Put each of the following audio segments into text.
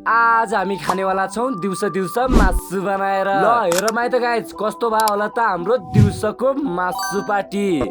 आज हामी खानेवाला छौँ दिउँसो मासु बनाएर। ल हेर माइत गाइज कस्तो भयो होला त हाम्रो दिउँसोको मासु party.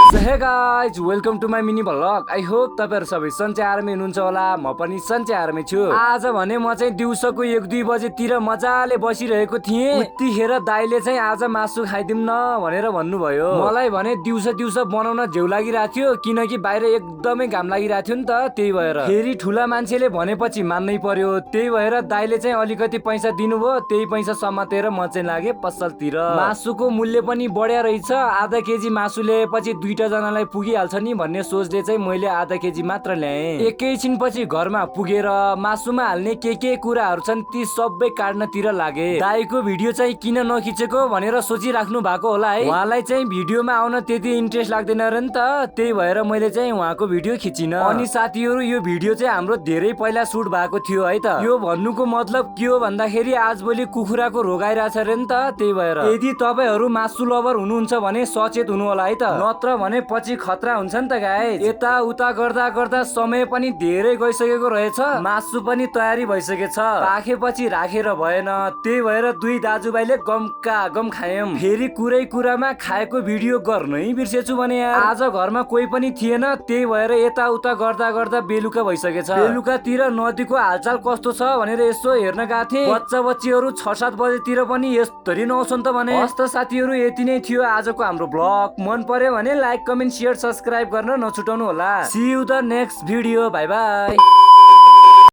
Hey guys welcome to my mini vlog. I hope तपाईहरु सबै सन्चै आरामै हुनुहुन्छ होला। म पनि सन्चै आरामै छु। आज भने म चाहिँ दिउँसोको 1-2 बजेतिर मजाले बसिरहेको थिएँ। उतिखेर दाइले चाहिँ आज मासु खाइदिउँ न भनेर भन्नुभयो। मलाई भने दिउँसो बनाउन झेउ लागिरहेको थियो किनकि बाहिर एकदमै घाम लागिरहेको थियो नि त, त्यही भएर। फेरि ठुला मान्छेले भनेपछि मान्नै पर्यो, त्यही भएर दाइले चाहिँ अलिकति पैसा दिनुभयो। त्यही पैसा समातेर म चाहिँ लागे पसलतिर। मासुको मूल्य पनि बढ्या रहेछ। आधा केजी मासु ल्याएपछि 2टा जनालाई पुगिहाल्छ नि भन्ने सोचले चाहिँ मैले आधा केजी मात्र ल्याएँ। एकैछिन पछि घरमा पुगेर मासुमा हाल्ने के कुराहरू छन् ती सबै काट्नतिर लागे। दाइको भिडियो चाहिँ किन नखिचेको भनेर सोचिराख्नु भएको होला है। उहाँलाई चाहिँ भिडियोमा आउन त्यति इन्ट्रेस्ट लाग्दैन र नि त, त्यही भएर मैले चाहिँ उहाँको भिडियो खिचिन। अनि साथीहरू यो भिडियो चाहिँ हाम्रो धेरै पहिला सुट भएको थियो है त। यो भन्नुको मतलब के हो भन्दाखेरि आजभोलि कुखुराको रोग आइरहेछ रे नि त, त्यही भएर यदि तपाईहरु मासु लभर हुनुहुन्छ भने सचेत हुनु होला है त, नत्र भने पछि खतरा हुन्छ नि त गाइस। यता उता गर्दा समय पनि धेरै गइसकेको रहेछ, मासु पनि तयारी भइसकेछ। पाकेपछि राखेर भएन, त्यही भएर दुई दाजुभाइले गम खायौं। फेरि कुरामा खाएको भिडियो गर्नै बिर्सेछु भने यार। आज घरमा कोही पनि थिएन, त्यही भएर यता उता गर्दा बेलुका भइसकेछ। बेलुकातिर नदीको हालचाल कस्तो छ भनेर यसो हेर्न गएको थिएँ। बच्चाहरू 6-7 बजेतिर पनि यस्तरी नआउँछन् त भने। हस्त साथीहरू यति नै थियो आजको हाम्रो ब्लग। मन पर्यो भने लाइक कमेन्ट शेयर सब्स्क्राइब गर्न नछुटाउनु होला। See you the next video, bye by.